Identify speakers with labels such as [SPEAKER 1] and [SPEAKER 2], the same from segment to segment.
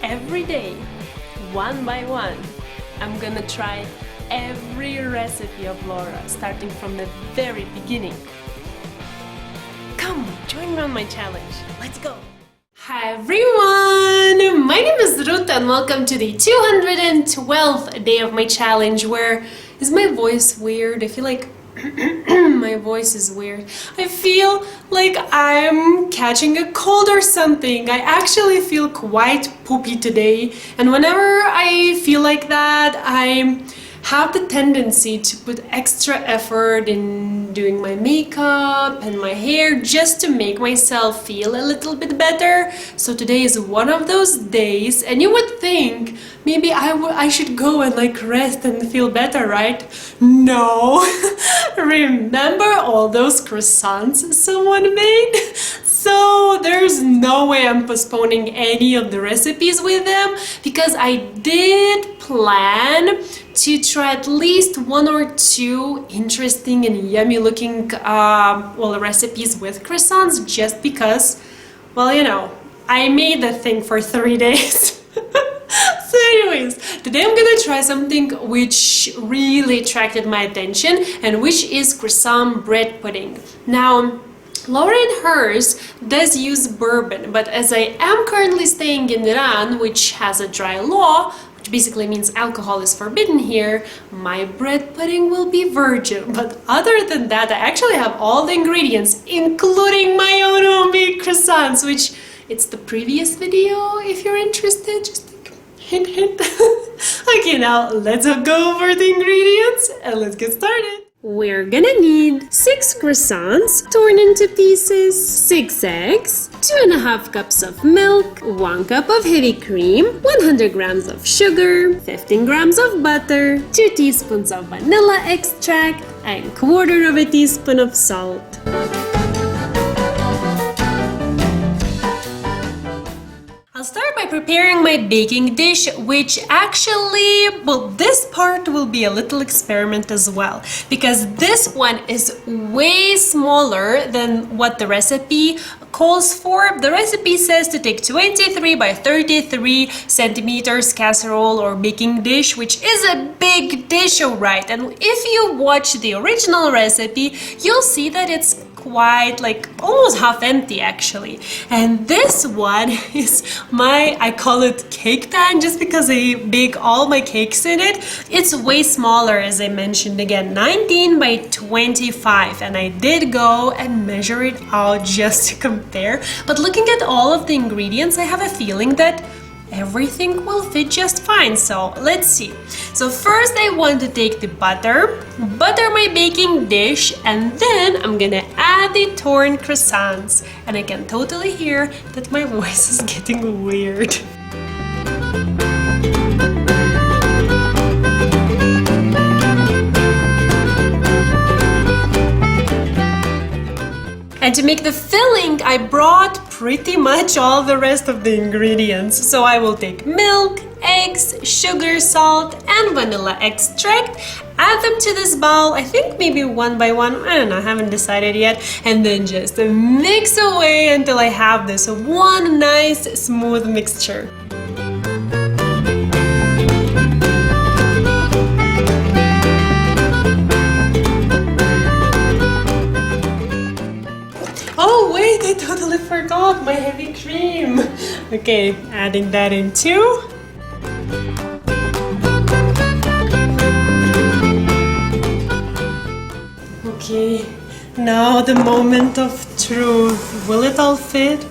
[SPEAKER 1] every day, one by one, I'm gonna try every recipe of Laura, starting from the very beginning. Come, join me on my challenge. Let's go! Hi everyone! My name is Ruta and welcome to the 212th day of my challenge. Is my voice weird? I feel like my voice is weird. I feel like I'm catching a cold or something. I actually feel quite poopy today, and whenever I feel like that, I have the tendency to put extra effort in doing my makeup and my hair just to make myself feel a little bit better. So today is one of those days, and you would think maybe I should go and rest and feel better, right? No. Remember all those croissants someone made? So there's no way I'm postponing any of the recipes with them, because I did plan to try at least one or two interesting and yummy looking recipes with croissants, just because, I made the thing for 3 days. So anyways, today I'm gonna try something which really attracted my attention, and which is croissant bread pudding. Now, Laura in hers does use bourbon, but as I am currently staying in Iran, which has a dry law, which basically means alcohol is forbidden here, my bread pudding will be virgin. But other than that, I actually have all the ingredients, including my own homemade croissants, which it's the previous video if you're interested, just hint hint. Okay, now let's go over the ingredients and let's get started. We're gonna need 6 croissants torn into pieces, 6 eggs, 2.5 cups of milk, 1 cup of heavy cream, 100 grams of sugar, 15 grams of butter, 2 teaspoons of vanilla extract, and 1/4 teaspoon of salt. I'll start by preparing my baking dish, which actually, this part will be a little experiment as well, because this one is way smaller than what the recipe calls for. The recipe says to take 23 by 33 centimeters casserole or baking dish, which is a big dish, alright. And if you watch the original recipe, you'll see that it's quite almost half empty actually. And this one is I call it cake pan, just because I bake all my cakes in it. It's way smaller, as I mentioned, again 19 by 25, and I did go and measure it out just to compare. But looking at all of the ingredients, I have a feeling that everything will fit just fine. So let's see. So first I want to take the butter my baking dish, and then I'm gonna add the torn croissants. And I can totally hear that my voice is getting weird. And to make the filling, I brought pretty much all the rest of the ingredients. So I will take milk, eggs, sugar, salt, and vanilla extract, add them to this bowl, I think maybe one by one, I don't know, I haven't decided yet, and then just mix away until I have this one nice smooth mixture. Oh wait, I totally forgot my heavy cream. Okay, adding that in too. Okay, now the moment of truth. Will it all fit?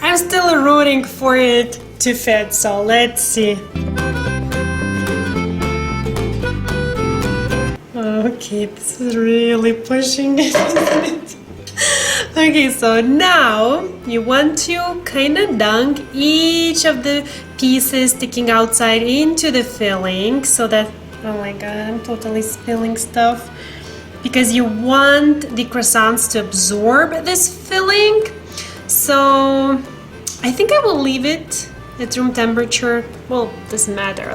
[SPEAKER 1] I'm still rooting for it to fit, so let's see. Okay, this is really pushing it, isn't it? Okay, so now you want to kind of dunk each of the pieces sticking outside into the filling, so that, oh my god, I'm totally spilling stuff, because you want the croissants to absorb this filling. So I think I will leave it at room temperature, well, doesn't matter,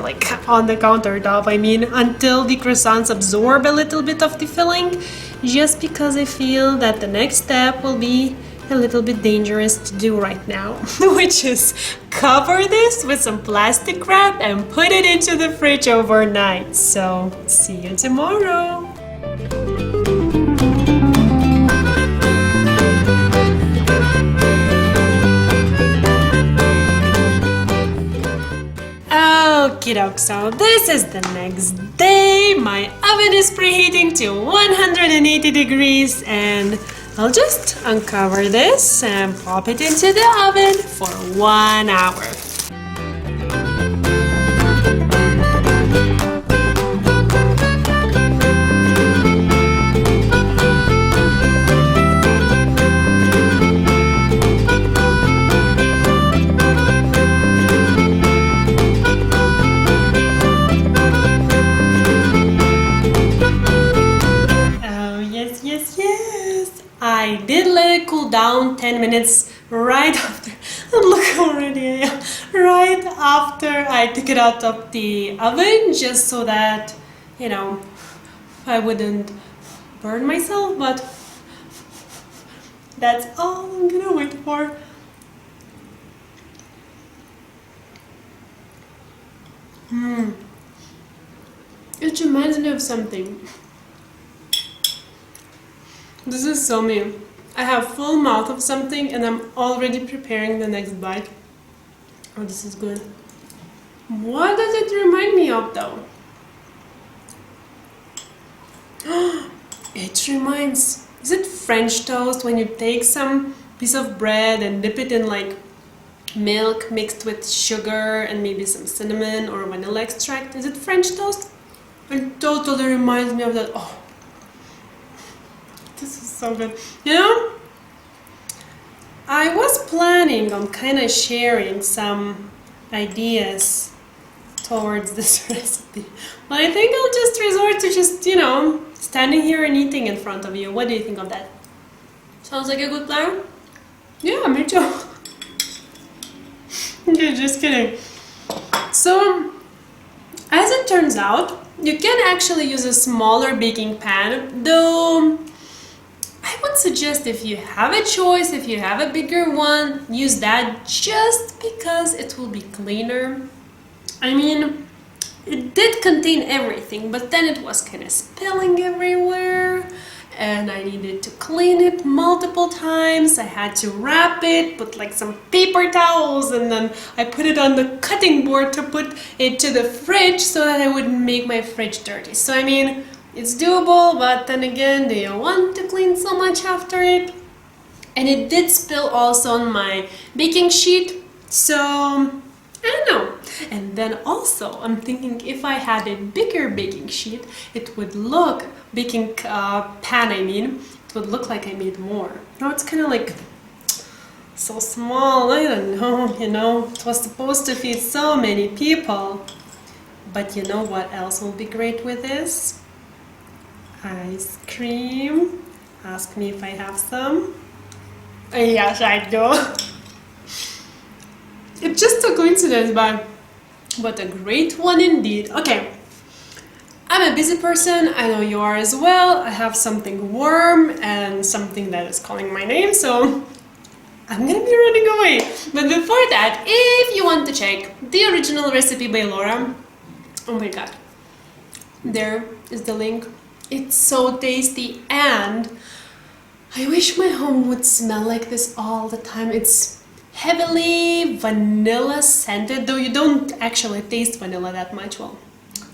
[SPEAKER 1] on the countertop, I mean, until the croissants absorb a little bit of the filling, just because I feel that the next step will be a little bit dangerous to do right now, which is cover this with some plastic wrap and put it into the fridge overnight. So, see you tomorrow. Okie doke, so this is the next day. My oven is preheating to 180 degrees and I'll just uncover this and pop it into the oven for 1 hour. I did let it cool down 10 minutes right after, look already, right after I took it out of the oven, just so that, you know, I wouldn't burn myself, but that's all I'm gonna wait for. It reminds me of something. This is so me. I have full mouth of something and I'm already preparing the next bite. Oh, this is good. What does it remind me of though? It reminds, is it French toast when you take some piece of bread and dip it in like milk mixed with sugar and maybe some cinnamon or vanilla extract? Is it French toast? It totally reminds me of that. Oh. This is so good. You know, I was planning on kind of sharing some ideas towards this recipe, but I think I'll just resort to just, you know, standing here and eating in front of you. What do you think of that? Sounds like a good plan? Yeah, me too. Okay, just kidding. So, as it turns out, you can actually use a smaller baking pan, though I would suggest if you have a choice, if you have a bigger one, use that just because it will be cleaner. I mean, it did contain everything, but then it was kind of spilling everywhere and I needed to clean it multiple times. I had to wrap it, put like some paper towels, and then I put it on the cutting board to put it to the fridge so that I wouldn't make my fridge dirty. So I mean, it's doable, but then again, do you want to clean so much after it? And it did spill also on my baking sheet, so I don't know. And then also, I'm thinking if I had a bigger baking sheet, it would look, baking pan I mean, it would look like I made more. Now it's kind of like so small, I don't know, you know, it was supposed to feed so many people. But you know what else will be great with this? Ice cream. Ask me if I have some. Yes, I do. It's just a coincidence, but a great one indeed. Okay, I'm a busy person. I know you are as well. I have something warm and something that is calling my name, so I'm gonna be running away. But before that, if you want to check the original recipe by Laura, oh my god, there is the link. It's so tasty, and I wish my home would smell like this all the time. It's heavily vanilla scented, though you don't actually taste vanilla that much. Well,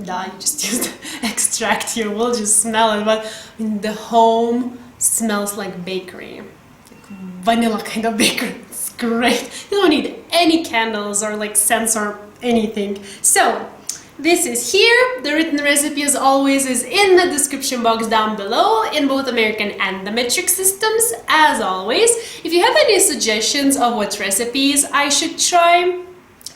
[SPEAKER 1] duh, you just use the extract, you will just smell it, but I mean, the home smells like bakery, like vanilla kind of bakery. It's great. You don't need any candles or like scents or anything. So this is here. The written recipe, as always, is in the description box down below in both American and the metric systems, as always. If you have any suggestions of what recipes I should try,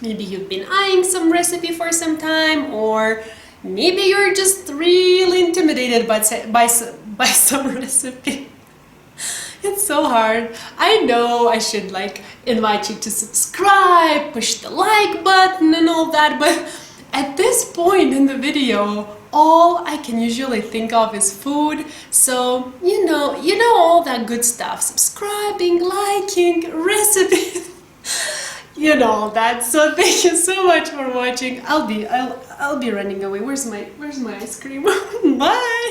[SPEAKER 1] maybe you've been eyeing some recipe for some time, or maybe you're just really intimidated by some recipe. It's so hard. I know I should like invite you to subscribe, push the like button and all that, but at this point in the video, all I can usually think of is food. So, you know all that good stuff. Subscribing, liking, recipes, you know all that. So thank you so much for watching. I'll be running away. Where's my ice cream? Bye!